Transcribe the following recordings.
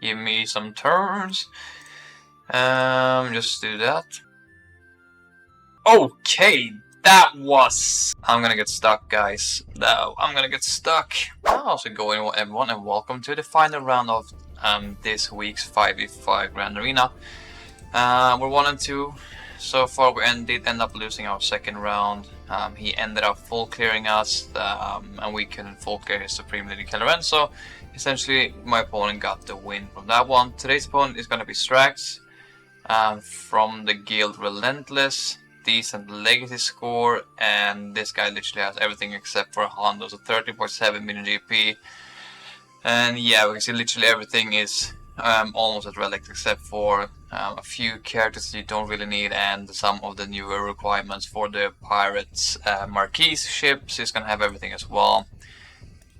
Give me some turns. Just do that. Okay, that was... I'm gonna get stuck, guys. No, I'm gonna get stuck. How's it going, everyone, and welcome to the final round of this week's 5v5 Grand Arena. We're 1 and 2. So far, we did end up losing our second round. He ended up full clearing us, and we couldn't full clear his Supreme Leader Kelleran. So essentially, my opponent got the win from that one. Today's opponent is gonna be Strax from the guild Relentless. Decent legacy score, and this guy literally has everything except for Hondo, so 30.7 million GP. And yeah, we can see literally everything is almost at relics except for a few characters that you don't really need, and some of the newer requirements for the pirates marquee ships. He's gonna have everything as well.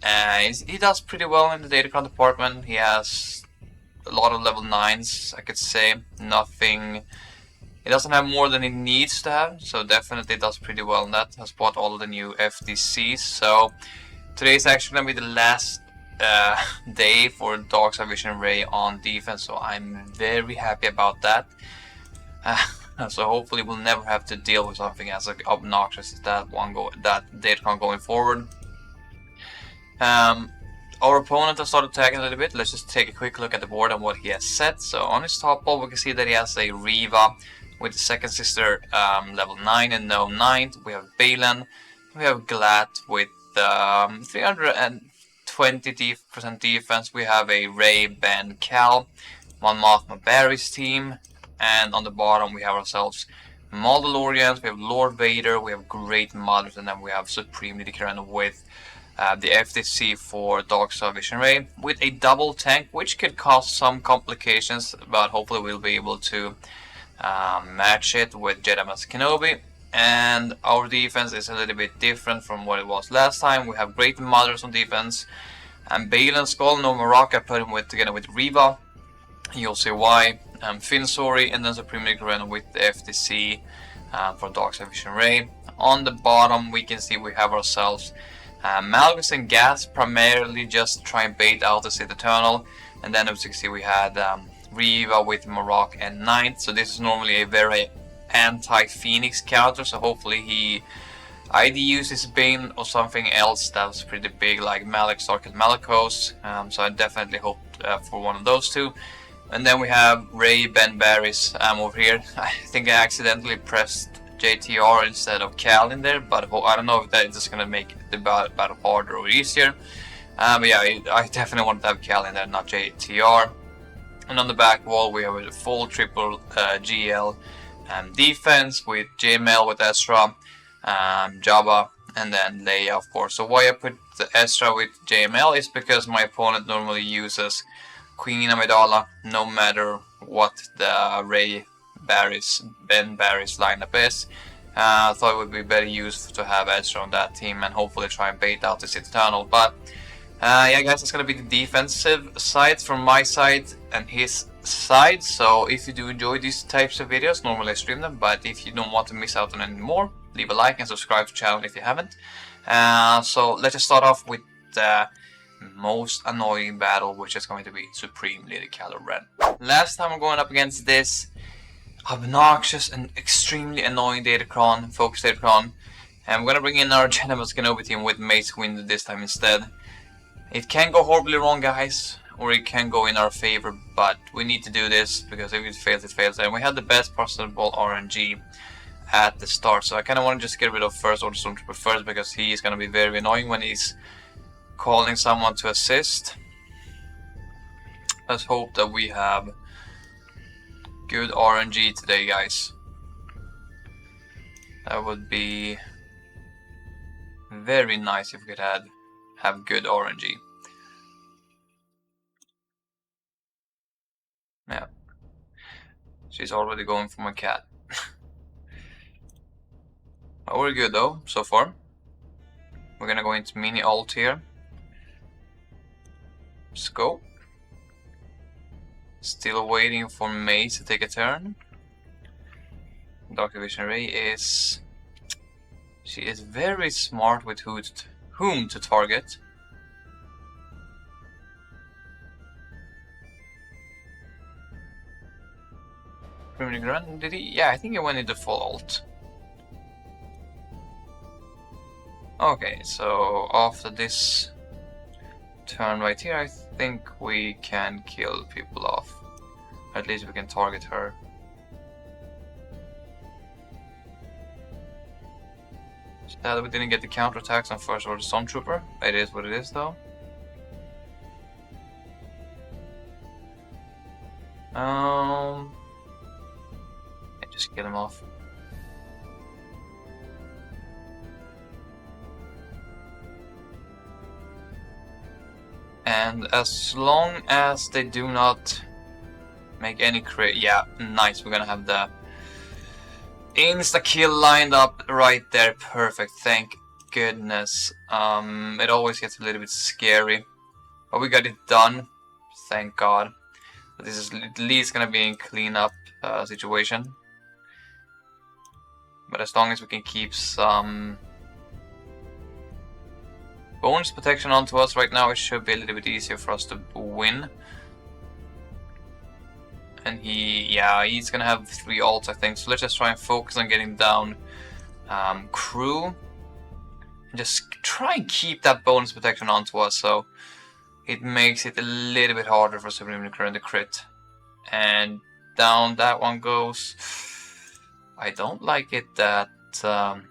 He does pretty well in the datacron department. He has a lot of level 9s, I could say. Nothing. He doesn't have more than he needs to have, so definitely does pretty well in that. Has bought all of the new FDCs, so today is actually going to be the last day for Dark Side Vision Rey on defense, so I'm very happy about that. So hopefully we'll never have to deal with something as obnoxious as that Datacron going forward. Our opponent has started tagging a little bit. Let's just take a quick look at the board and what he has set. So on his top wall we can see that he has a Reva with the second sister level 9 and no 9th. We have Baylan. We have GLAT with 320% defense. We have a Rey, Ben, Cal, Mon Mothma, Bariss team. And on the bottom we have ourselves Mauldolorians. We have Lord Vader. We have Great Mothers. And then we have Supreme Leader with the FDC for Dark Side Vision Rey with a double tank, which could cause some complications, but hopefully we'll be able to match it with Jedi Master Kenobi. And our defense is a little bit different from what it was last time. We have Great Mothers on defense, and Baylan Skull, no Maraka, put him together with Reva. You'll see why. Finsori, and then Supreme Leader with the FDC for Dark Side Vision Rey. On the bottom we can see we have ourselves Malgus and Gas, primarily just try and bait out the Sith Eternal. And then as you can see we had Reva with Marok and 9th. So this is normally a very anti-Phoenix counter, so hopefully he either uses Bane or something else that's pretty big, like Malix or Malicos. So I definitely hope for one of those two. And then we have Rey, Ben, Bariss over here. I think I accidentally pressed JTR instead of Cal in there, but I don't know if that is just gonna make the battle harder or easier. But yeah, I definitely want to have Cal in there, not JTR. And on the back wall we have a full triple GL defense with JML with Ezra, Jabba, and then Leia, of course. So why I put the Ezra with JML is because my opponent normally uses Queen Amidala no matter what the Rey, Bariss, Ben Bariss lineup is. I thought it would be better used to have Ezra on that team and hopefully try and bait out the Sith Eternal. But yeah, guys, it's gonna be the defensive side from my side and his side. So if you do enjoy these types of videos, normally I stream them, but if you don't want to miss out on any more, leave a like and subscribe to the channel if you haven't. So let's just start off with the most annoying battle, which is going to be Supreme Leader Kelleran. Last time we're going up against this obnoxious and extremely annoying Datacron, Focus Datacron, and we're gonna bring in our Jedi Master Kenobi team with Mace Windu this time instead. It can go horribly wrong, guys, or it can go in our favor, but we need to do this because if it fails, it fails. And we had the best possible RNG at the start, so I kind of want to just get rid of First Order Stormtrooper first because he is going to be very annoying when he's calling someone to assist. Let's hope that we have good RNG today, guys. That would be very nice if we could have good RNG. Yeah, she's already going for my cat. Oh, we're good though so far. We're gonna go into mini ult here. Let's go. Still waiting for Mace to take a turn. Dark Vision Rey is... she is very smart with whom to target. Did he? Yeah, I think he went into full ult. Okay, so after this turn right here, I think we can kill people off. At least we can target her. Sad we didn't get the counterattacks on First Order Stormtrooper. It is what it is, though. Just kill him off. And as long as they do not make any crit, yeah, nice. We're gonna have the insta kill lined up right there. Perfect. Thank goodness. It always gets a little bit scary, but we got it done. Thank God. But this is at least gonna be a cleanup situation. But as long as we can keep some bonus protection onto us right now, it should be a little bit easier for us to win. And he's gonna have 3 ults, I think. So let's just try and focus on getting down crew. And just try and keep that bonus protection onto us, so it makes it a little bit harder for Supreme Nuclear in the crit. And down that one goes. I don't like it that I'm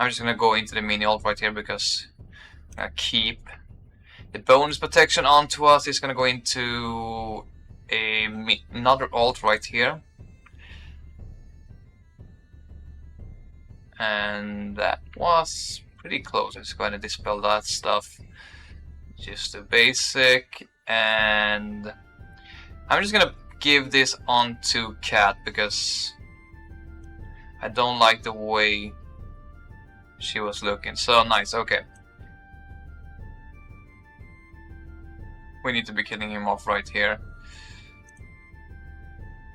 just gonna go into the mini ult right here because I'm gonna keep the bonus protection onto us. Is gonna go into another ult right here, and that was pretty close. I'm just going to dispel that stuff. Just the basic, and I'm just gonna give this on to Cat because I don't like the way she was looking. So nice, okay. We need to be killing him off right here.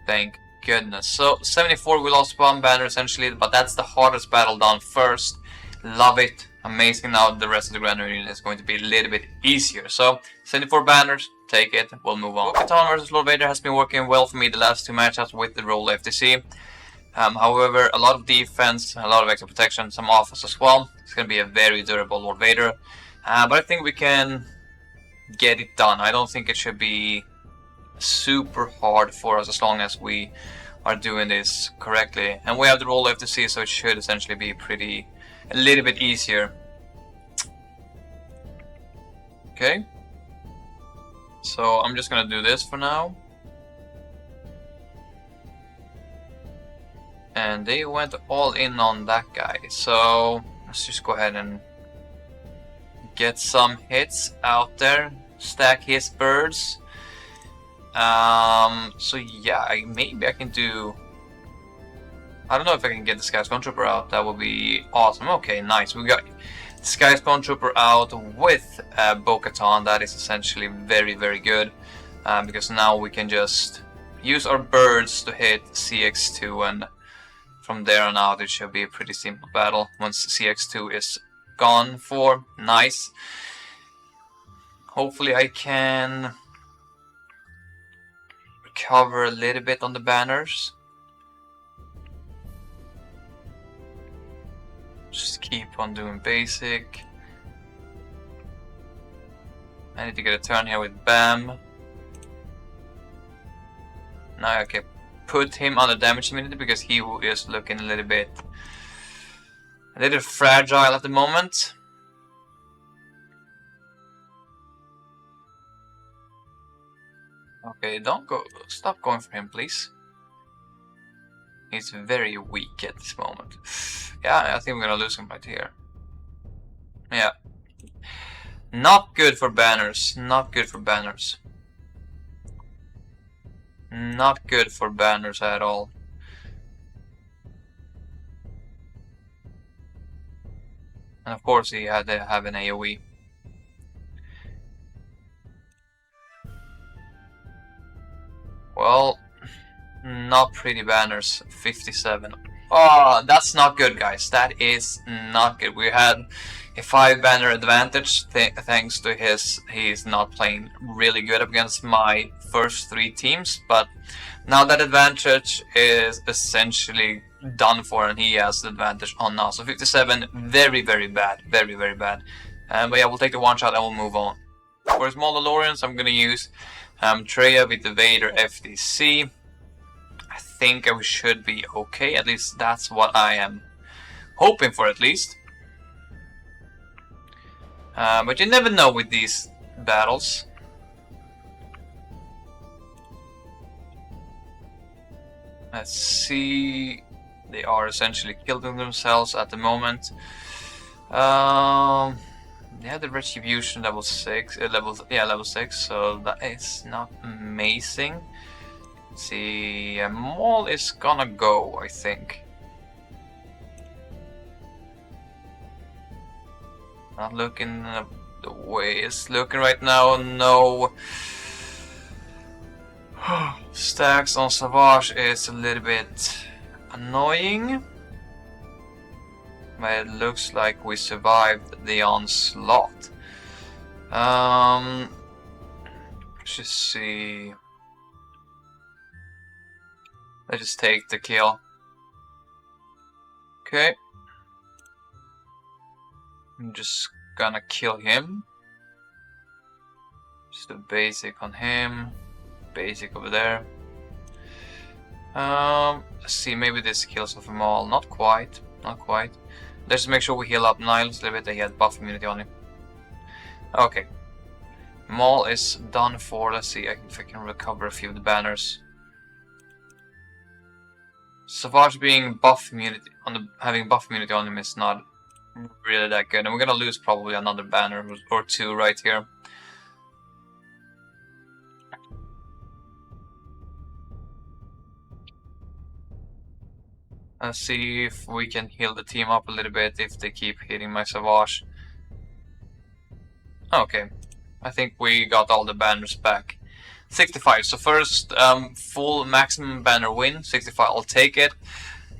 Thank goodness. So 74, we lost one banner essentially, but that's the hardest battle done first. Love it. Amazing. Now the rest of the Grand Union is going to be a little bit easier. So 74 banners, take it, we'll move on. Bo-Katan versus Lord Vader has been working well for me the last 2 matchups with the Rolo FDC. However, a lot of defense, a lot of extra protection, some offense as well. It's going to be a very durable Lord Vader. But I think we can get it done. I don't think it should be super hard for us as long as we are doing this correctly. And we have the Rolo FDC, so it should essentially be a little bit easier. Okay. So I'm just gonna do this for now. And they went all in on that guy. So let's just go ahead and get some hits out there. Stack his birds. So yeah, maybe I can do... I don't know if I can get the Sky Stormtrooper out. That would be awesome. Okay, nice. We got the Sky Stormtrooper out with Bo-Katan. That is essentially very, very good. Because now we can just use our birds to hit CX2. And from there on out, it should be a pretty simple battle. Once CX2 is gone for. Nice. Hopefully I can recover a little bit on the banners. Just keep on doing basic. I need to get a turn here with Bam. Now I can put him on the damage immunity because he is looking a little fragile at the moment. Okay, stop going for him, please. He's very weak at this moment. Yeah, I think we're gonna lose him right here. Yeah. Not good for banners. Not good for banners. Not good for banners at all. And of course he had to have an AoE. Well, not pretty banners. 57. Oh, that's not good, guys. That is not good. We had a 5-banner advantage thanks to he's not playing really good against my first 3 teams, but now that advantage is essentially done for and he has the advantage on us. So 57, very bad, very bad. But yeah, we'll take the one shot and we'll move on. For his Mauldolorians, I'm gonna use Traya with the Vader FDC. I think we should be okay, at least that's what I am hoping for, at least. But you never know with these battles. Let's see. They are essentially killing themselves at the moment. They have the retribution level 6, level 6, so that is not amazing. Let's see, Maul is gonna go, I think. Not looking the way it's looking right now, no. Stacks on Savage is a little bit annoying. But it looks like we survived the onslaught. Let's just see. Let's just take the kill. Okay. I'm just gonna kill him. Just a basic on him. Basic over there. Let's see, maybe this kills off them all. Not quite. Not quite. Let's just make sure we heal up Niles a little bit. He had buff immunity on him. Okay. Maul is done for. Let's see if I can recover a few of the banners. Savage being buff immunity on the having buff immunity on him is not really that good, and we're gonna lose probably another banner or 2 right here. Let's see if we can heal the team up a little bit if they keep hitting my Savage. Okay, I think we got all the banners back. 65, so first full maximum banner win, 65, I'll take it.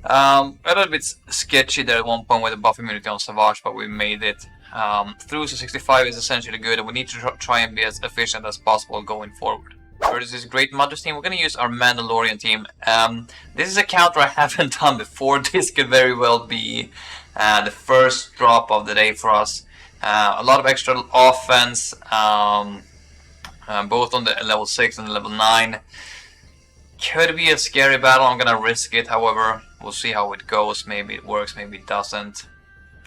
A little bit sketchy there at one point with the buff immunity on Savage, but we made it through, so 65 is essentially good, and we need to try and be as efficient as possible going forward. Versus this Great Mother's team, we're going to use our Mandalorian team. This is a counter I haven't done before. This could very well be the first drop of the day for us. A lot of extra offense, both on the level 6 and level 9. Could be a scary battle, I'm going to risk it, however, we'll see how it goes. Maybe it works, maybe it doesn't.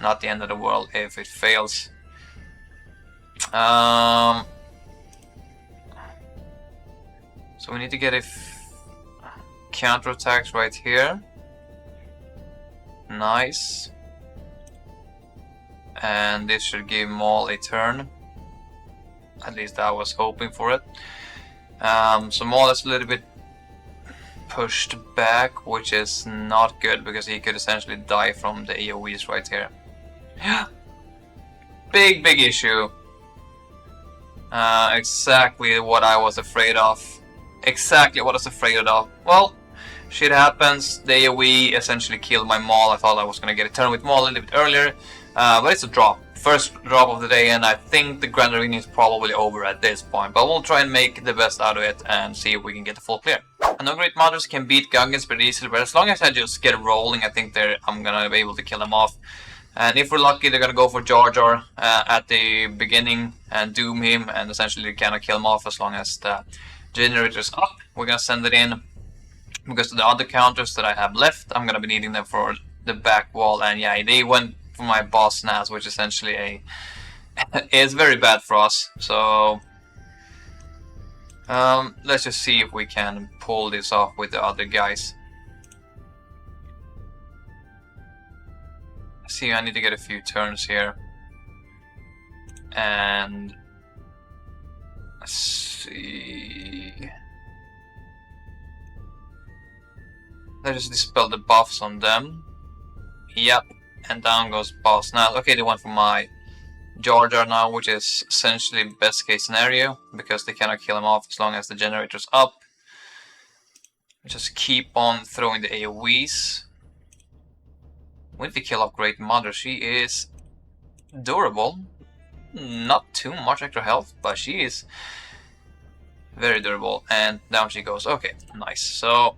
Not the end of the world if it fails. So we need to get a counter attacks right here. Nice. And this should give Maul a turn. At least I was hoping for it. So Maul is a little bit pushed back, which is not good because he could essentially die from the AoEs right here. Big issue. Exactly what I was afraid of. Exactly what I was afraid of. Well, shit happens. The AoE essentially killed my Maul. I thought I was going to get a turn with Maul a little bit earlier. But it's a drop. First drop of the day, and I think the Grand Arena is probably over at this point. But we'll try and make the best out of it and see if we can get the full clear. I know Great Mothers can beat Gungans pretty easily, but as long as I just get rolling, I think I'm going to be able to kill them off. And if we're lucky, they're going to go for Jar Jar at the beginning and doom him, and essentially kind of kill him off as long as the generator's up. We're going to send it in because the other counters that I have left, I'm going to be needing them for the back wall. And yeah, they went for my boss Nas, which essentially is very bad for us. So let's just see if we can pull this off with the other guys. See, I need to get a few turns here. And let's see. Let's just dispel the buffs on them. Yep. And down goes boss now. Okay, they went for my Jar Jar now, which is essentially best case scenario because they cannot kill him off as long as the generator's up. Just keep on throwing the AoEs. With the kill of Great Mother, she is durable. Not too much extra health, but she is very durable. And down she goes. Okay, nice. So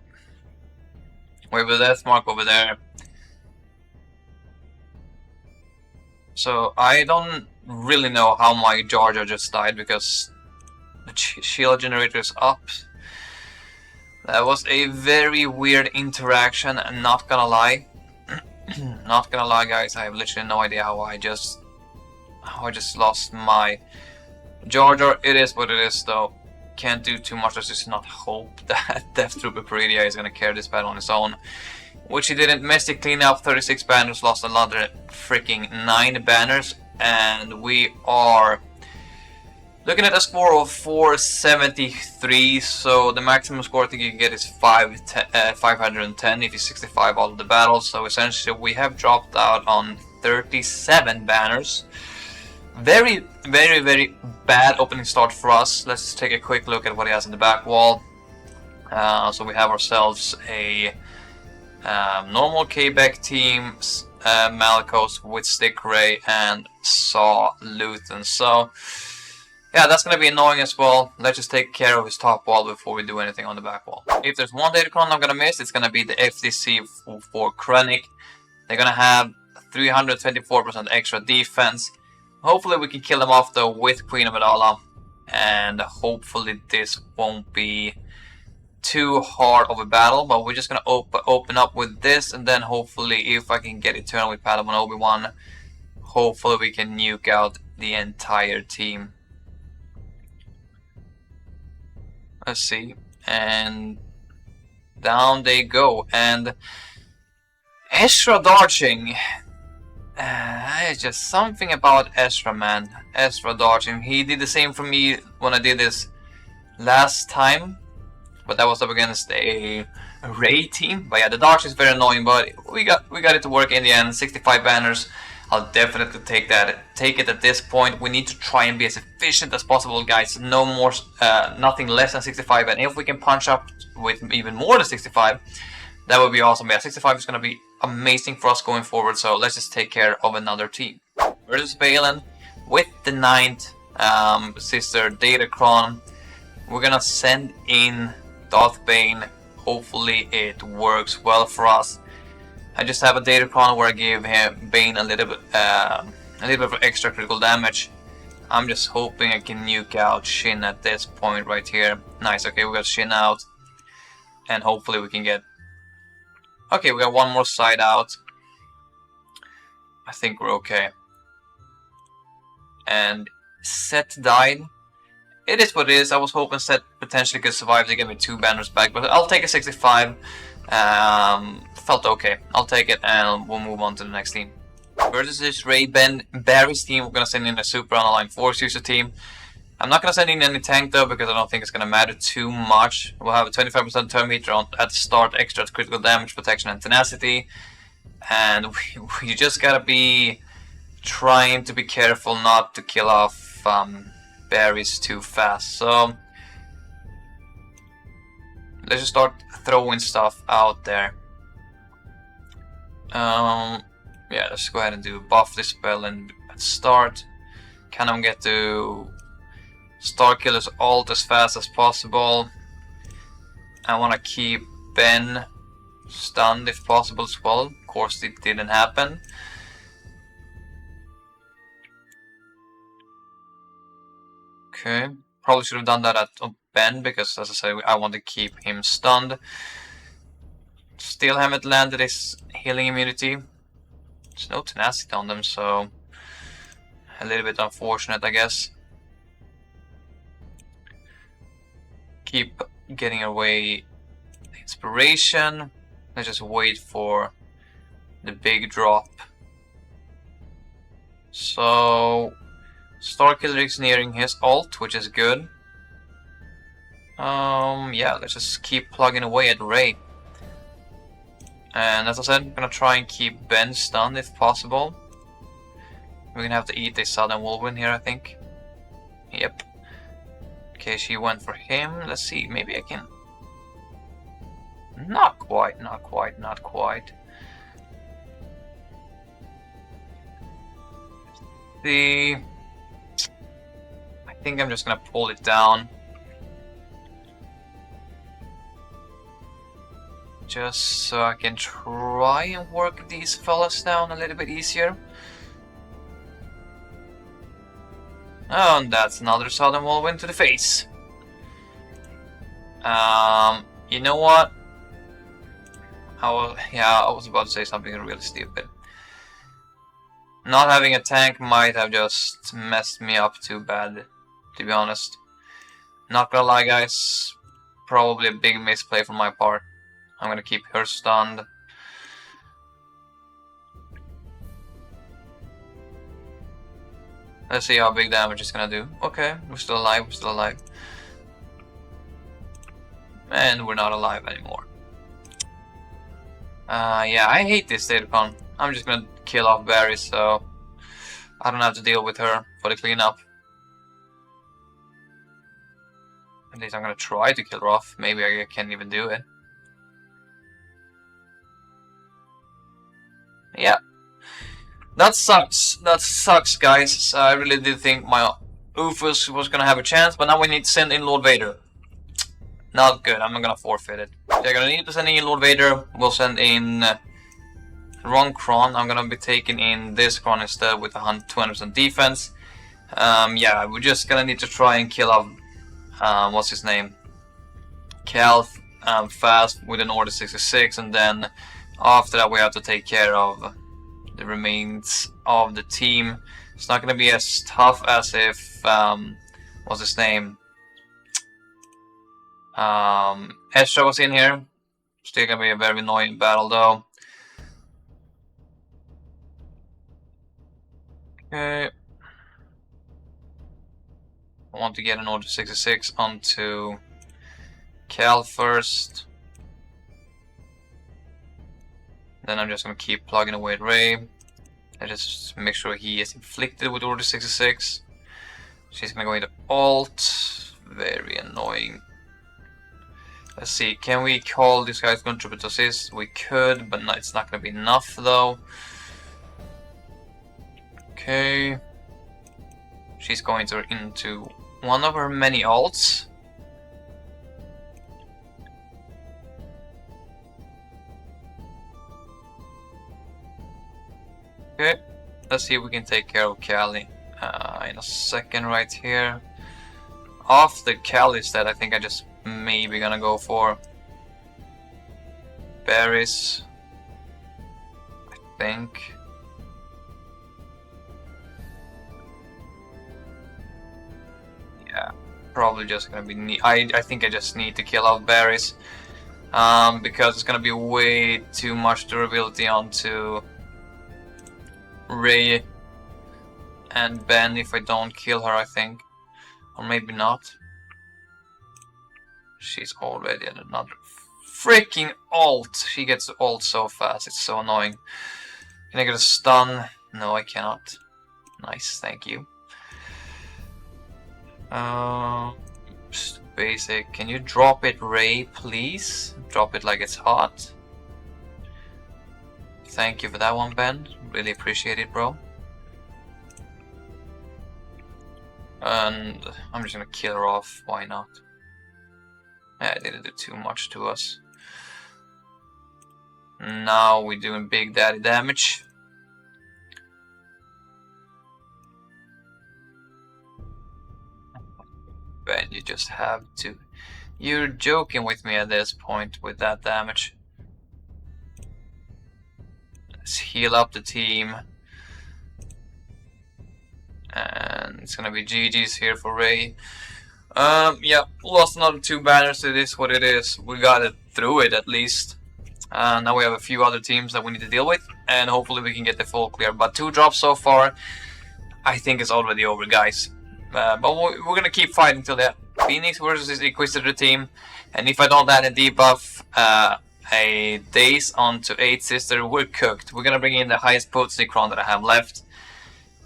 we have a death mark over there. So I don't really know how my Jar Jar just died because the shield generator is up. That was a very weird interaction, and not gonna lie. Not gonna lie, guys, I have literally no idea how I just lost my Jar Jar. It is what it is, though. Can't do too much. Let's just not hope that Death Trooper Peridia is gonna carry this battle on his own, which he didn't. Mystic clean up 36 banners, lost another freaking 9 banners, and we are looking at a score of 473. So the maximum score I think you can get is 510 if you 65 all of the battles. So essentially we have dropped out on 37 banners. Very bad opening start for us. Let's take a quick look at what he has in the back wall. So we have ourselves a normal Beq team, Malicos with Stick Rey and Saw Luthen. So yeah, that's gonna be annoying as well. Let's just take care of his top wall before we do anything on the back wall. If there's one Datacron I'm gonna miss, it's gonna be the FDC for Krennic. They're gonna have 324% extra defense. Hopefully we can kill them off though with Queen Amidala, and hopefully this won't be too hard of a battle, but we're just gonna open up with this, and then hopefully if I can get Eternal with Padawan Obi-Wan, hopefully we can nuke out the entire team. Let's see, and down they go, and Ezra dodging. It's just something about Ezra, man. Ezra dodging. He did the same for me when I did this last time, but that was up against a Rey team. But yeah, the dodge is very annoying, but we got it to work in the end. 65 banners. I'll definitely take it at this point. We need to try and be as efficient as possible, guys. No more, nothing less than 65. And if we can punch up with even more than 65, that would be awesome. Yeah, 65 is going to be amazing for us going forward. So let's just take care of another team. Versus Baylan with the 9th sister Datacron. We're going to send in Darth Bane. Hopefully it works well for us. I just have a Datacron where I give him Bane a little bit of extra critical damage. I'm just hoping I can nuke out Shin at this point right here. Nice, okay, we got Shin out. And hopefully we can get... Okay, we got one more side out. I think we're okay. And Set died. It is what it is. I was hoping Set potentially could survive to get me 2 banners back, but I'll take a 65. Felt okay. I'll take it and we'll move on to the next team. Versus this Rey Bariss team, we're gonna send in a super unaligned force user team. I'm not gonna send in any tank though because I don't think it's gonna matter too much. We'll have a 25% turn meter at the start, extra critical damage, protection, and tenacity. And we just gotta be trying to be careful not to kill off Bariss too fast. So let's just start throwing stuff out there. Yeah, let's go ahead and do buff this spell and start. Can get to Starkiller's ult as fast as possible. I want to keep Ben stunned if possible as well. Of course it didn't happen. Okay, probably should have done that on Ben because, as I said, I want to keep him stunned. Still haven't landed his healing immunity. There's no tenacity on them, so a little bit unfortunate, I guess. Keep getting away the inspiration. Let's just wait for the big drop. So Starkiller is nearing his ult, which is good. Yeah, let's just keep plugging away at Rey. And as I said, I'm gonna try and keep Ben stunned if possible. We're gonna have to eat a sudden whirlwind here, I think. Yep. Okay, she went for him. Let's see, maybe I can... Not quite. see. I think I'm just gonna pull it down. Just so I can try and work these fellas down a little bit easier. Oh, and that's another Southern Wall win to the face. You know what? I was about to say something really stupid. Not having a tank might have just messed me up too bad, to be honest. Not gonna lie, guys. Probably a big misplay from my part. I'm gonna keep her stunned. Let's see how big damage it's gonna do. Okay, we're still alive, we're still alive. And we're not alive anymore. Yeah, I hate this Datacon. I'm just gonna kill off Bariss, so I don't have to deal with her for the cleanup. At least I'm gonna try to kill her off. Maybe I can't even do it. Yeah. That sucks. That sucks, guys. I really did think my Ufus was gonna have a chance, but now we need to send in Lord Vader. Not good. I'm not gonna forfeit it. They're gonna need to send in Lord Vader. We'll send in wrong Kron. I'm gonna be taking in this Kron instead with 200% defense. Yeah, we're just gonna need to try and kill off what's his name? Cal fast with an Order 66, and then after that we have to take care of the remains of the team. It's not gonna be as tough as if what's his name? Ezra was in here. Still gonna be a very annoying battle though. Okay. I want to get an Order 66 onto Cal first. Then I'm just gonna keep plugging away at Rey. I just make sure he is inflicted with Order 66. She's gonna go into alt. Very annoying. Let's see, can we call this guy's contribute assist? We could, but no, it's not gonna be enough though. Okay. She's going into one of her many alts. Okay, let's see if we can take care of Callie in a second right here. Off the Callie's that I think I just maybe gonna go for Bariss, I think. Yeah, probably just gonna be I think I just need to kill off Bariss because it's gonna be way too much durability onto Rey and Ben if I don't kill her, I think. Or maybe not. She's already at another freaking ult. She gets ult so fast, it's so annoying. Can I get a stun? No, I cannot. Nice, thank you. Just basic. Can you drop it, Rey, please? Drop it like it's hot. Thank you for that one, Ben. Really appreciate it, bro. And I'm just gonna kill her off. Why not? Yeah, it didn't do too much to us. Now we're doing big daddy damage. Ben, you just have to. You're joking with me at this point with that damage. Let's heal up the team. And it's gonna be GG's here for Rey. Yeah, lost another 2 banners. It is what it is. We got it through it at least. Now we have a few other teams that we need to deal with, and hopefully we can get the full clear. But 2 drops so far, I think it's already over, guys. But we're gonna keep fighting till the Phoenix versus the Inquisitor team, and if I don't add a debuff, a Daze onto 8 Sister, we're cooked. We're gonna bring in the highest potency Kron that I have left.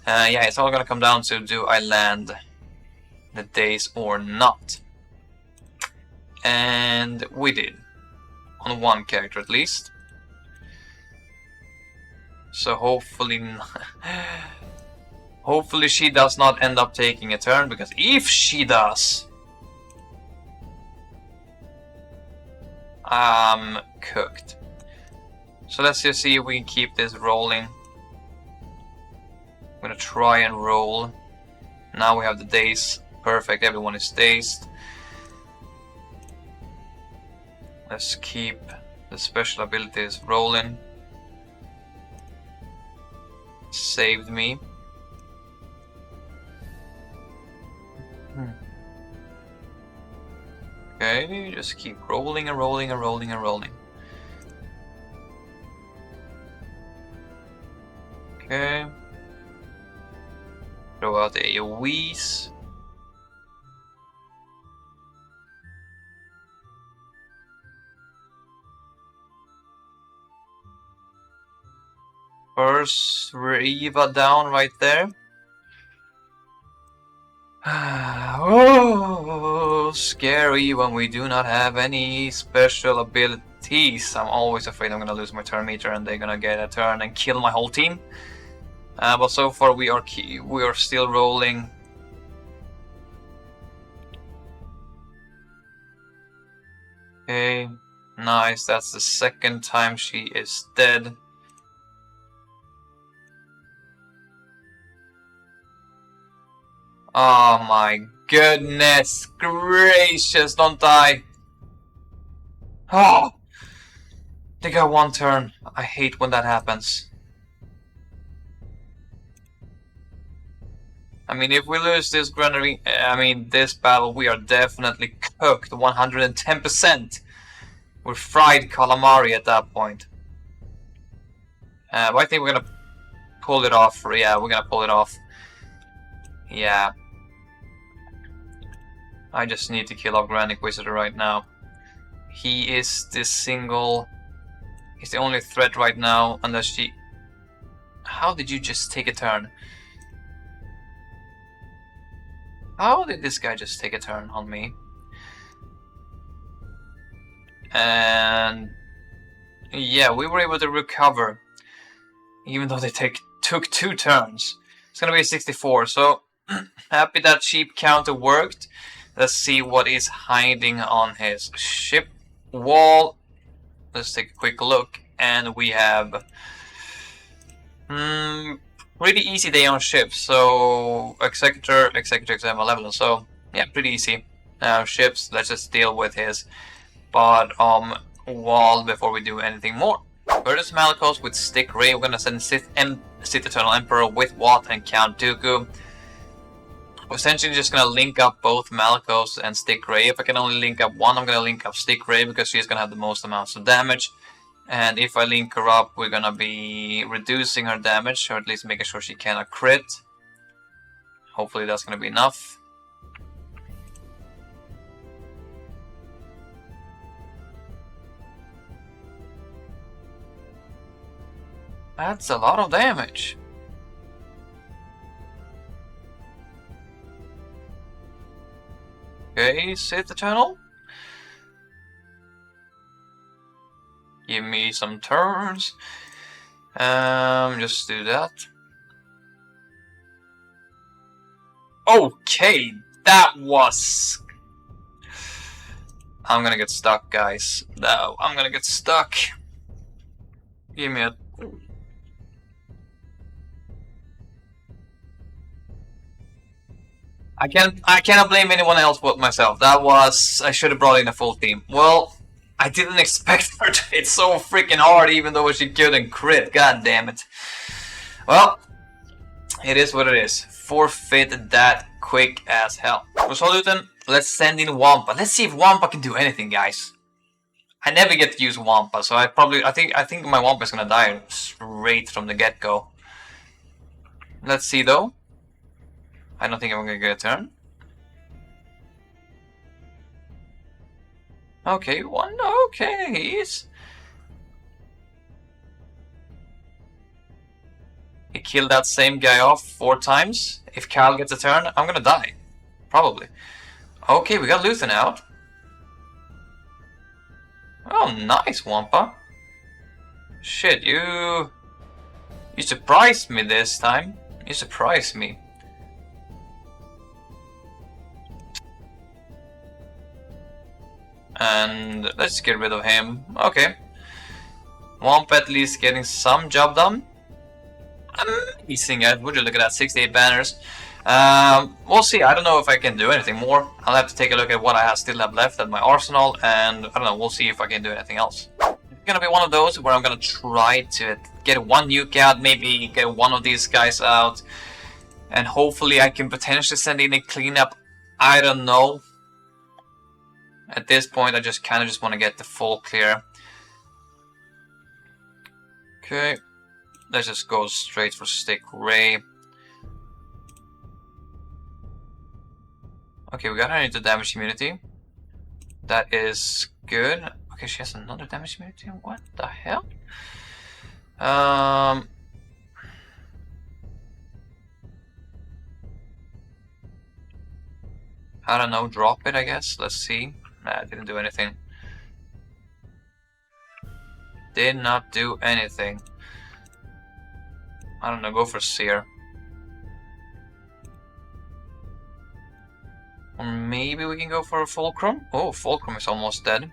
Yeah, it's all gonna come down to do I land the Daze or not. And we did. On 1 character at least. So hopefully Hopefully she does not end up taking a turn, because if she does, I'm cooked. So let's just see if we can keep this rolling. I'm gonna try and roll. Now we have the daze. Perfect, everyone is dazed. Let's keep the special abilities rolling. Saved me. Okay, just keep rolling and rolling and rolling and rolling. Okay. Throw out the AoEs. First, Reva down right there. Oh, scary when we do not have any special abilities. I'm always afraid I'm gonna lose my turn meter and they're gonna get a turn and kill my whole team. But so far we are still rolling. Okay, nice. That's the second time she is dead. Oh my goodness gracious, don't die. Oh, they got one turn. I hate when that happens. I mean, if we lose this this battle, we are definitely cooked 110%. We're fried calamari at that point. But I think we're gonna pull it off. Yeah, we're gonna pull it off. Yeah. I just need to kill off Grand Inquisitor right now. He is he's the only threat right now, unless she... How did you just take a turn? How did this guy just take a turn on me? And... yeah, we were able to recover. Even though they took 2 turns. It's gonna be 64, so... happy that cheap counter worked. Let's see what is hiding on his ship wall. Let's take a quick look, and we have pretty easy day on ships. So Executor, Executrix, and Malevolance. So yeah, pretty easy ships. Let's just deal with his bottom wall before we do anything more. Hoda Malicos with Stick Rey. We're gonna send Sith Eternal Emperor with Watt and Count Dooku. We're essentially just gonna link up both Malicos and Stick Rey. If I can only link up one, I'm gonna link up Stick Rey because she's gonna have the most amounts of damage. And if I link her up, we're gonna be reducing her damage, or at least making sure she cannot crit. Hopefully that's gonna be enough. That's a lot of damage. Okay, Sith Eternal. Give me some turns. Just do that. Okay, that was... I'm gonna get stuck, guys. No, I'm gonna get stuck. Give me a... I cannot blame anyone else but myself. That was... I should have brought in a full team. Well, I didn't expect her to hit so freaking hard, even though she couldn't crit. God damn it. Well, it is what it is. Forfeit that quick as hell. So Luthen, let's send in Wampa. Let's see if Wampa can do anything, guys. I never get to use Wampa, so I think my Wampa is gonna die straight from the get-go. Let's see though. I don't think I'm gonna get a turn. Okay, one. Okay, he killed that same guy off 4 times. If Cal gets a turn, I'm gonna die. Probably. Okay, we got Luthen out. Oh, nice, Wampa. Shit, you surprised me this time. You surprise me. And let's get rid of him. Okay. Wampa at least getting some job done. Amazing, guys. Would you look at that? 68 banners. We'll see. I don't know if I can do anything more. I'll have to take a look at what I still have left at my arsenal, and I don't know, we'll see if I can do anything else. It's gonna be one of those where I'm gonna try to get one nuke out, maybe get one of these guys out, and hopefully I can potentially send in a cleanup. I don't know. At this point, I just kind of want to get the full clear. Okay, let's just go straight for Stick Rey. Okay, we got her into damage immunity. That is good. Okay, she has another damage immunity. What the hell? I don't know. Drop it, I guess. Let's see. Nah, didn't do anything. Did not do anything. I don't know. Go for Seer. Or maybe we can go for a Fulcrum. Oh, Fulcrum is almost dead.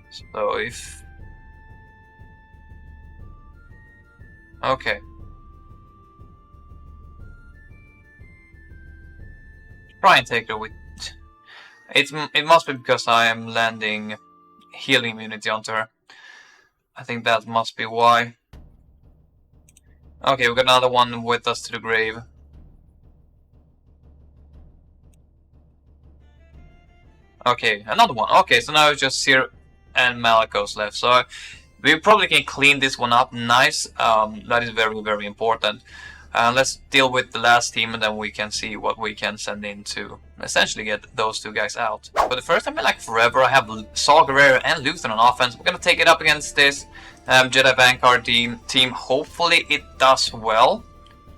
So if... Okay. Try and take it with... It must be because I am landing healing immunity onto her. I think that must be why. Okay, we got another one with us to the grave. Okay, another one. Okay, so now it's just Seer and Malicos left. So we probably can clean this one up nice. That is very, very important. Let's deal with the last team, and then we can see what we can send in to essentially get those two guys out. For the first time in like forever, I have SWGoH and Luthen on offense. We're gonna take it up against this Jedi Vanguard team. Hopefully it does well.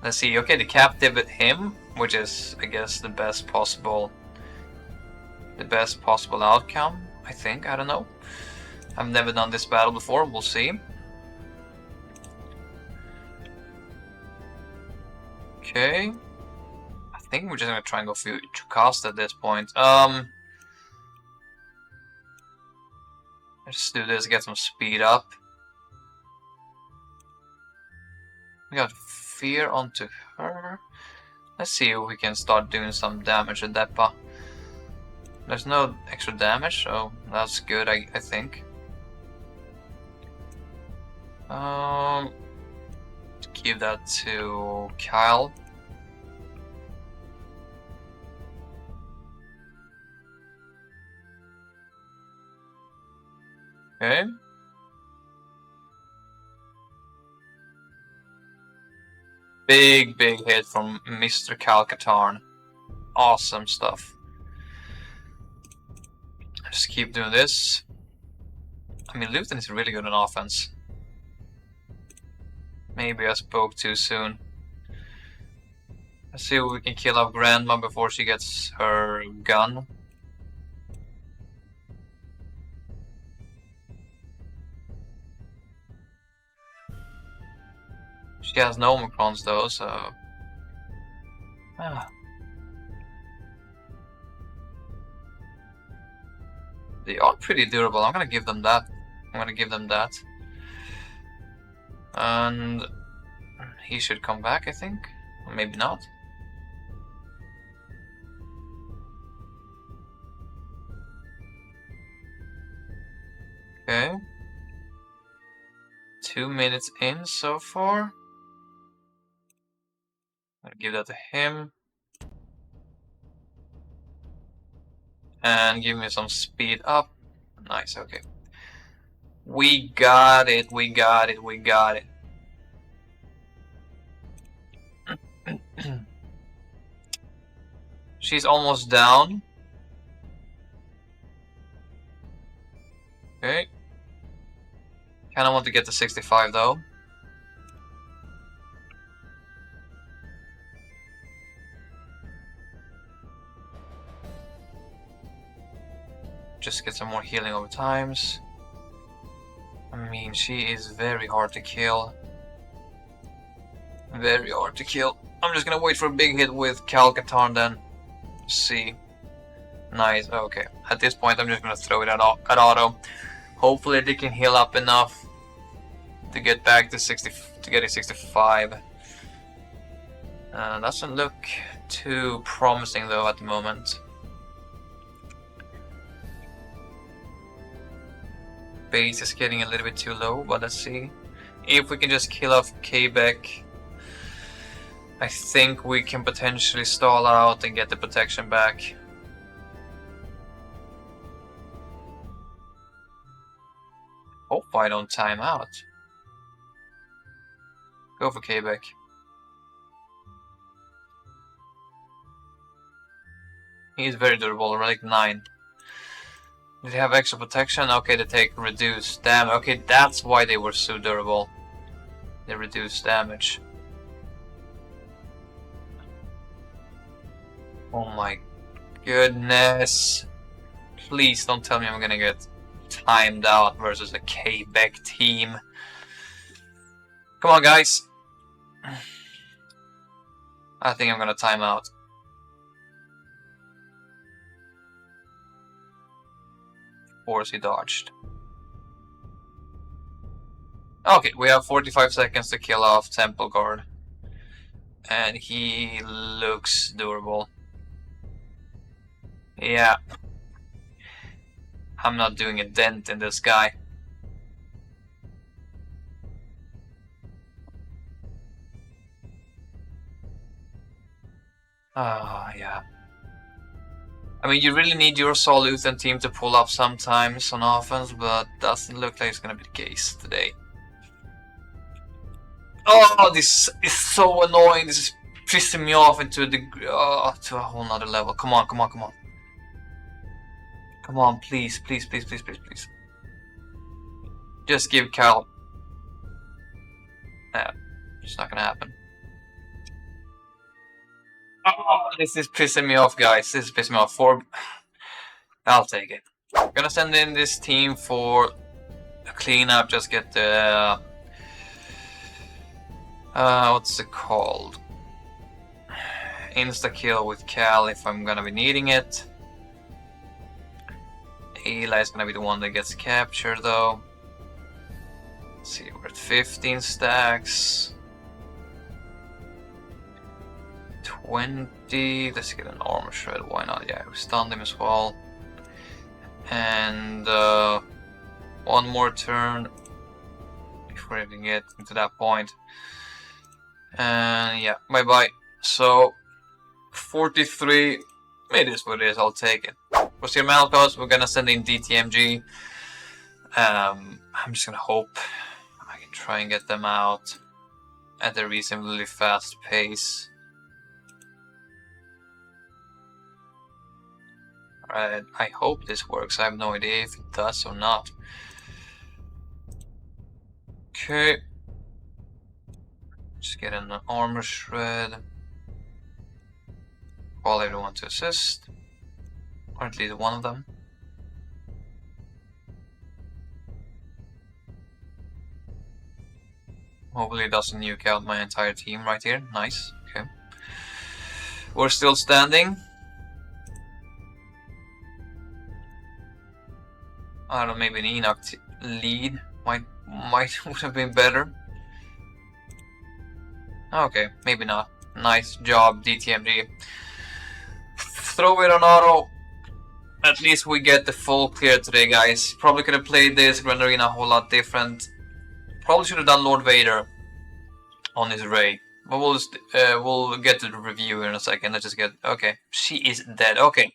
Let's see. Okay, the captive with him, which is, I guess, the best possible outcome. I think. I don't know. I've never done this battle before. We'll see. Okay. I think we're just gonna try and go for cast at this point. Let's do this, get some speed up. We got fear onto her. Let's see if we can start doing some damage at Depa. There's no extra damage, so that's good, I think. Give that to Kyle. Okay. Big hit from Mr. Calcatarn. Awesome stuff. Just keep doing this. I mean, Luthen is really good on offense. Maybe I spoke too soon. Let's see if we can kill off Grandma before she gets her gun. She has no Omicrons though, so... They are pretty durable. I'm gonna give them that. And he should come back, I think. Or maybe not. Okay. 2 minutes in so far. I'll give that to him. And give me some speed up. Nice, okay. We got it. She's almost down. Okay. Kinda want to get to 65 though. Just get some more healing over times. I mean, she is very hard to kill. Very hard to kill. I'm just gonna wait for a big hit with Calcatarn then. See. Nice, okay. At this point I'm just gonna throw it at auto. Hopefully they can heal up enough to get back to 60, to get a 65. Doesn't look too promising though at the moment. Base is getting a little bit too low, but let's see. If we can just kill off Beq, I think we can potentially stall out and get the protection back. Hope I don't time out. Go for Beq. He's very durable, relic 9. Did they have extra protection? Okay, they take reduced damage. Okay, that's why they were so durable. They reduced damage. Oh my goodness. Please don't tell me I'm gonna get timed out versus a Beq team. Come on, guys. I think I'm gonna time out. Of course he dodged. Okay, we have 45 seconds to kill off Temple Guard. And he looks durable. Yeah. I'm not doing a dent in this guy. Ah, yeah. I mean, you really need your Sol Luthen team to pull up sometimes on offense, but doesn't look like it's gonna be the case today. Oh, this is so annoying. This is pissing me off into the to a whole nother level. Come on, come on, come on. Come on, please, please, please, please, please, please. Just give Cal. Nah, it's not gonna happen. Oh, this is pissing me off, guys. This is pissing me off. I'll take it. I'm gonna send in this team for a cleanup. Just get the what's it called? Insta kill with Cal if I'm gonna be needing it. Eli is gonna be the one that gets captured though. Let's see, we're at 15 stacks. 20. Let's get an armor shred. Why not? Yeah, we stunned him as well. And one more turn before we even get to that point. And yeah, bye bye. So 43. It is what it is. I'll take it. For Rey Malicos, we're gonna send in DTMG. I'm just gonna hope I can try and get them out at a reasonably fast pace. Alright, I hope this works. I have no idea if it does or not. Okay. Just get an armor shred. Call everyone to assist. Or at least one of them. Hopefully it doesn't nuke out my entire team right here. Nice. Okay. We're still standing. I don't know, maybe an Enoch lead might would have been better. Okay, maybe not. Nice job, DTMG. Throw it on auto. At least we get the full clear today, guys. Probably could have played this Grand Arena a whole lot different. Probably should have done Lord Vader on his Rey. But we'll get to the review in a second. Let's just get... Okay, she is dead. Okay.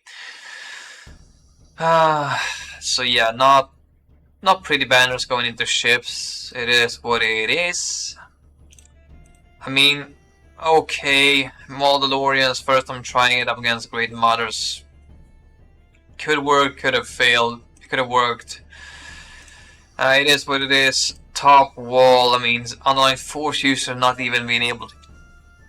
So yeah, not pretty banners going into ships. It is what it is. I mean, okay, Mauldolorians. First I'm trying it up against Great Mothers. Could work, could have failed, could have worked. It is what it is. Top wall, I mean, underlying force user not even being able to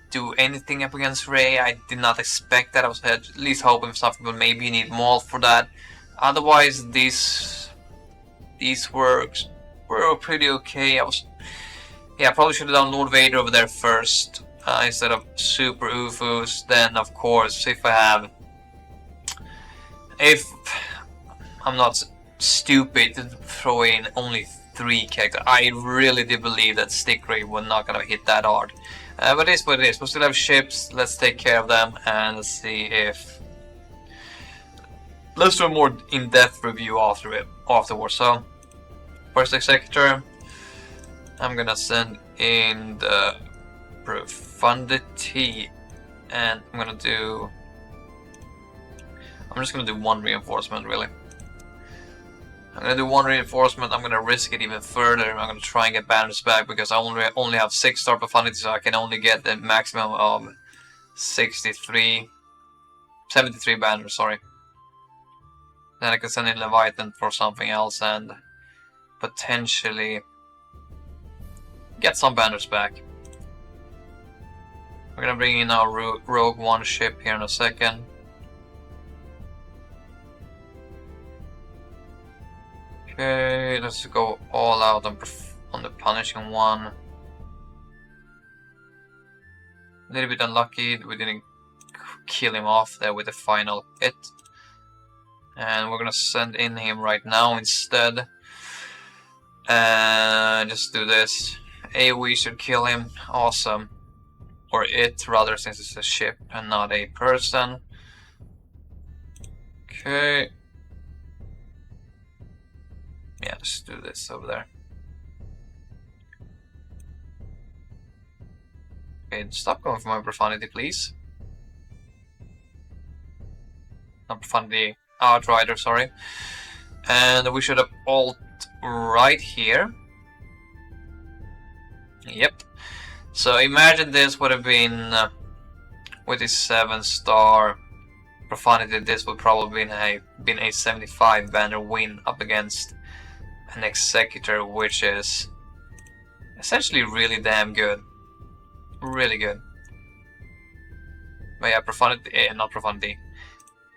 do anything up against Rey. I did not expect that. I was at least hoping for something, but maybe you need Maul for that. Otherwise, these works were pretty okay. Yeah, probably should have done Lord Vader over there first instead of Super Ufus. Then, of course, if I'm not stupid to throw in only 3 characters, I really did believe that Stick Rey was not gonna hit that hard. But it is what it is. We still have ships. Let's take care of them and let's see if. Let's do a more in-depth review afterwards. So, first Executor, I'm gonna send in the Profundity, and I'm just gonna do 1 reinforcement really. I'm gonna do 1 reinforcement. I'm gonna risk it even further. I'm gonna try and get banners back because I only have 6-star Profundity, so I can only get the maximum of 73 banners. Sorry. Then I can send in Leviathan for something else and potentially get some banners back. We're gonna bring in our Rogue One ship here in a second. Okay, let's go all out on the punishing one. A little bit unlucky, we didn't kill him off there with the final hit. And we're gonna send in him right now instead. And just do this. AoE should kill him. Awesome. Or it, rather, since it's a ship and not a person. Okay. Yeah, let's do this over there. Okay, stop going for my Profundity, please. Not Profundity, Outrider, sorry. And we should have ult right here. Yep. So imagine this would have been with this 7-star Profundity. This would probably been a 75 banner win up against an Executor, which is essentially really damn good. Really good. But yeah, Profundity, not Profundity.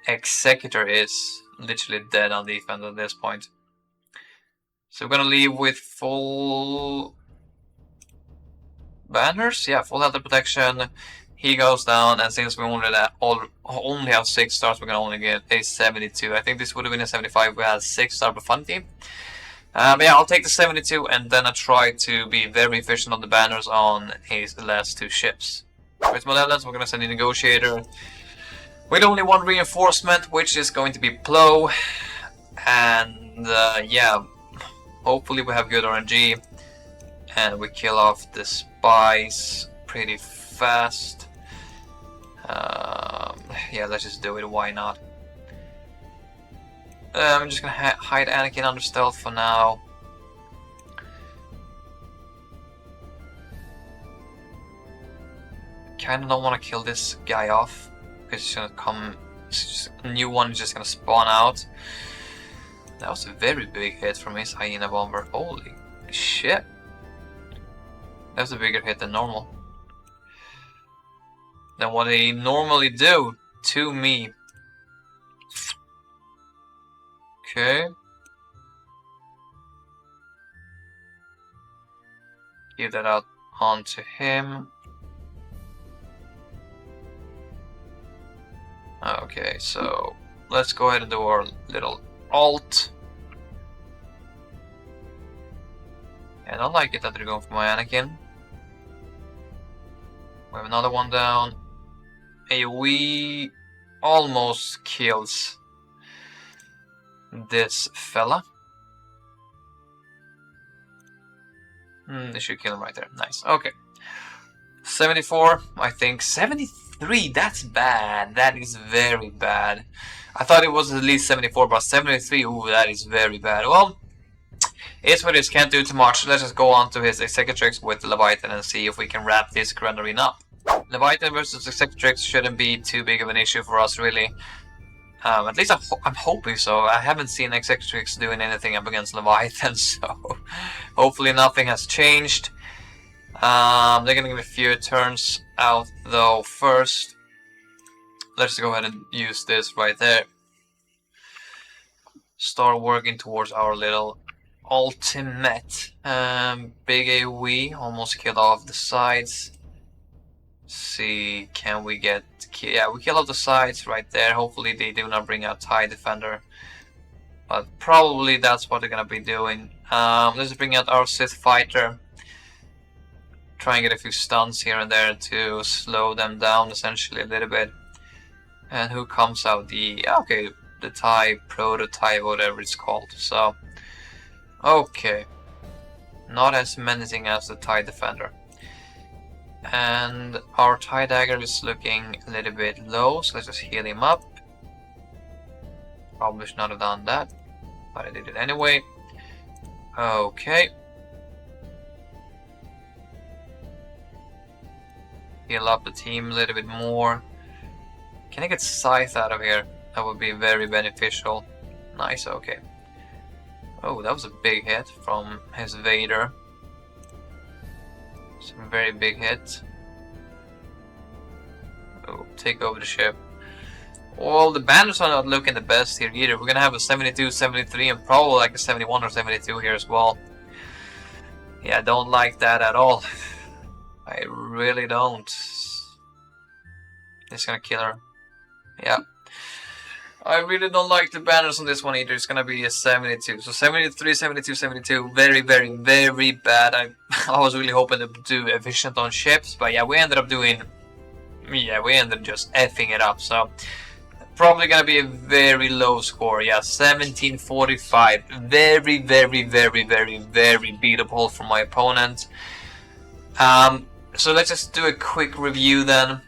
Executor is literally dead on defense at this point. So we're gonna leave with full banners. Yeah, full health and protection. He goes down, and since we only have 6 stars, we're gonna only get a 72. I think this would have been a 75 if we had 6-star Profundity. But yeah, I'll take the 72 and then I try to be very efficient on the banners on his last 2 ships. With Malevolance, we're gonna send a Negotiator with only 1 reinforcement, which is going to be Plow. And yeah, hopefully we have good RNG and we kill off the spies pretty fast. Yeah, let's just do it, why not? I'm just gonna hide Anakin under stealth for now. Kinda don't want to kill this guy off because he's gonna come. A new one is just gonna spawn out. That was a very big hit from his Hyena Bomber. Holy shit! That was a bigger hit than normal. Than what they normally do to me. Okay. Give that out onto him. Okay, so let's go ahead and do our little alt. I don't like it that they're going for my Anakin. We have another one down. AoE almost kills this fella. They should kill him right there. Nice. Okay. 74, I think. 73, that's bad. That is very bad. I thought it was at least 74, but 73, ooh, that is very bad. Well, it's what it is. Can't do too much. Let's just go on to his Executrix with Leviathan and see if we can wrap this Grand Arena up. Leviathan versus Executrix shouldn't be too big of an issue for us, really. At least I'm hoping so. I haven't seen Executrix doing anything up against Leviathan, so hopefully nothing has changed. They're gonna give a few turns out though first. Let's go ahead and use this right there. Start working towards our little ultimate. Big AoE, almost killed off the sides. See, can we get... Yeah, we kill off the sides right there. Hopefully they do not bring out TIE Defender. But probably that's what they're gonna be doing. Let's bring out our Sith Fighter. Try and get a few stuns here and there to slow them down essentially a little bit. And who comes out? The TIE prototype, whatever it's called. So, okay. Not as menacing as the TIE Defender. And our TIE Dagger is looking a little bit low, so let's just heal him up. Probably should not have done that, but I did it anyway. Okay. Heal up the team a little bit more. Can I get Scythe out of here? That would be very beneficial. Nice, okay. Oh, that was a big hit from his Vader. Some very big hit. Oh, take over the ship. Well, the banners are not looking the best here either. We're gonna have a 72, 73, and probably like a 71 or 72 here as well. Yeah, I don't like that at all. I really don't. It's gonna kill her. Yeah. I really don't like the banners on this one either. It's gonna be a 72. So 73, 72, 72. Very, very, very bad. I was really hoping to do efficient on ships, but yeah, we ended up doing... Yeah, we ended up just effing it up. So probably gonna be a very low score. Yeah, 1745. Very, very, very, very, very beatable for my opponent. So let's just do a quick review then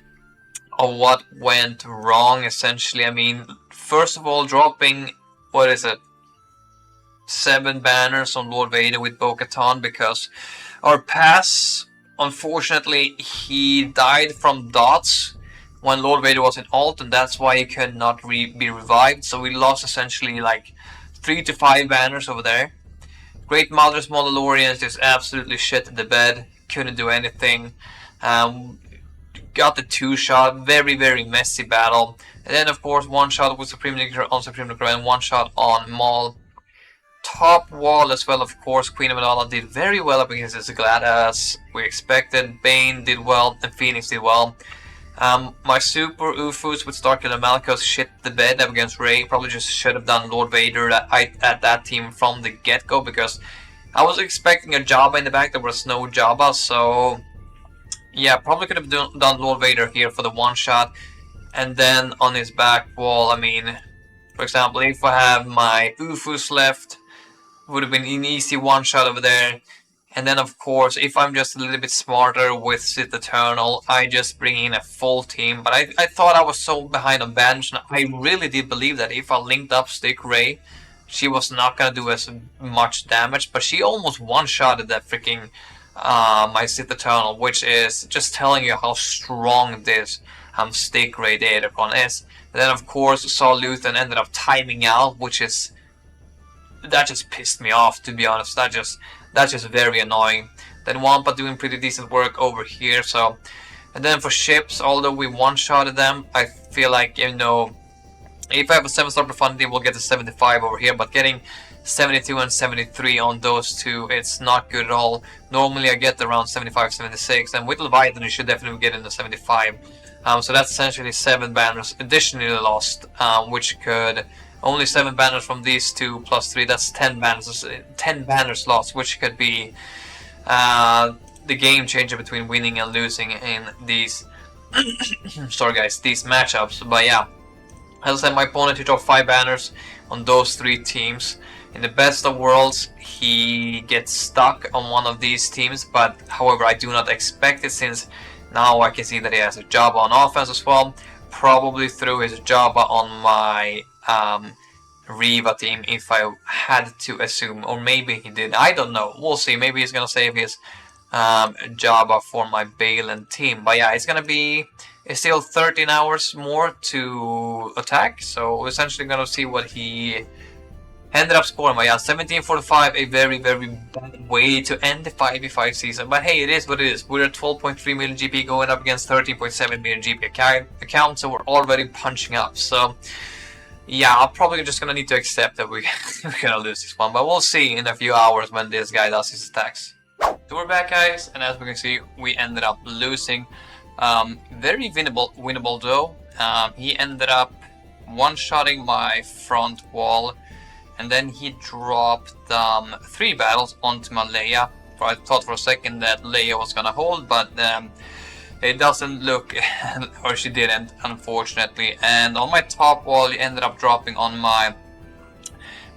of what went wrong essentially. I mean, first of all, dropping, what is it, 7 banners on Lord Vader with Bo-Katan, because our pass, unfortunately, he died from dots when Lord Vader was in ult, and that's why he could not be revived. So we lost essentially like 3 to 5 banners over there. Great Mother's Mauldolorians just absolutely shit in the bed, couldn't do anything. Got the 2-shot, very, very messy battle. And then of course 1-shot with Supreme Leader on Supreme Leader and 1-shot on Maul. Top wall as well, of course. Queen Amidala did very well up against this GLAT as we expected. Bane did well and Phoenix did well. My super Ufus with Starkiller Malicos shit the bed up against Rey. Probably just should have done Lord Vader at that team from the get-go, because I was expecting a Jabba in the back. There was no Jabba, so yeah, probably could have done Lord Vader here for the 1-shot. And then on his back wall, I mean, for example, if I have my Ufus left, would have been an easy 1-shot over there. And then of course, if I'm just a little bit smarter with Sith Eternal, I just bring in a full team. But I thought I was so behind on bench, and I really did believe that if I linked up Stick Rey, she was not gonna do as much damage. But she almost 1-shotted that freaking my Sith Eternal, which is just telling you how strong this Stick Rey Datacron is. And then of course saw Luthen ended up timing out, which is, that just pissed me off, to be honest. That's just very annoying. Then Wampa doing pretty decent work over here. So, and then for ships, although we 1-shotted them, I feel like, you know, if I have a 7-star Profundity, we'll get to 75 over here. But getting 72 and 73 on those two, it's not good at all. Normally I get around 75, 76, and with Leviathan you should definitely get into 75. So that's essentially 7 banners additionally lost, which could... Only 7 banners from these two plus 3, that's 10 banners. 10 banners lost, which could be the game changer between winning and losing in these sorry guys, these matchups. But yeah, as I said, my opponent, he dropped 5 banners on those 3 teams. In the best of worlds, he gets stuck on one of these teams, but however, I do not expect it, since now I can see that he has a Jabba on offense as well. Probably threw his Jabba on my Reva team, if I had to assume, or maybe he did, I don't know, we'll see. Maybe he's gonna save his Jabba for my Baylan team. But yeah, it's gonna be still 13 hours more to attack, so we're essentially gonna see what he ended up scoring. But yeah, 1745, a very, very bad way to end the 5v5 season. But hey, it is what it is. We're at 12.3 million GP going up against 13.7 million GP account, so we're already punching up. So Yeah, I'm probably just gonna need to accept that we're gonna lose this one, but we'll see in a few hours when this guy does his attacks. So we're back, guys, and as we can see, we ended up losing. Very winnable though. He ended up one-shotting my front wall, and then he dropped 3 battles onto my Leia. I thought for a second that Leia was gonna hold, but it doesn't look, or she didn't, unfortunately. And on my top wall, he ended up dropping on my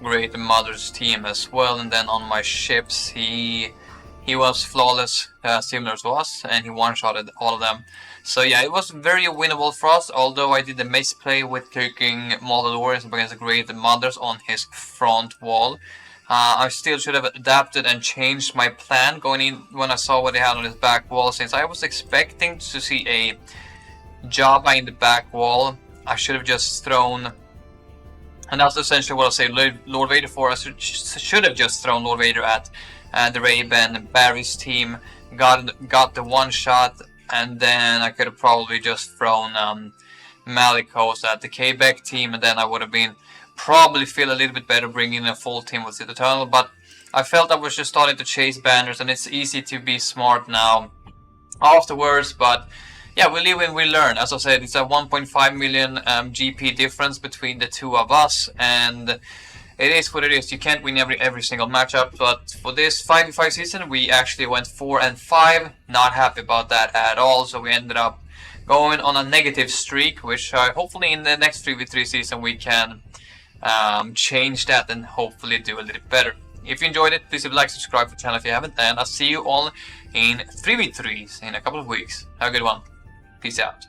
Great Mother's team as well. And then on my ships, he was flawless, similar to us, and he one-shotted all of them. So yeah, it was very winnable for us, although I did a misplay with taking Mauldolorians against the Great Mothers on his front wall. I still should have adapted and changed my plan going in when I saw what he had on his back wall, since I was expecting to see a Jabba in the back wall. I should have just thrown, and that's essentially what I'll say, Lord Vader for. I should have just thrown Lord Vader at the Raven and Bariss team, got the one shot, and then I could have probably just thrown Malicos at the Kyber team, and then I would have been probably feel a little bit better bringing in a full team with the Eternal. But I felt I was just starting to chase banners, and it's easy to be smart now afterwards. But yeah, we live and we learn. As I said, it's a 1.5 million GP difference between the two of us, and it is what it is. You can't win every single matchup, but for this 5v5 season, we actually went 4-5. Not happy about that at all, so we ended up going on a negative streak, which hopefully in the next 3v3 season we can change that and hopefully do a little better. If you enjoyed it, please like, subscribe to the channel if you haven't, and I'll see you all in 3v3s in a couple of weeks. Have a good one. Peace out.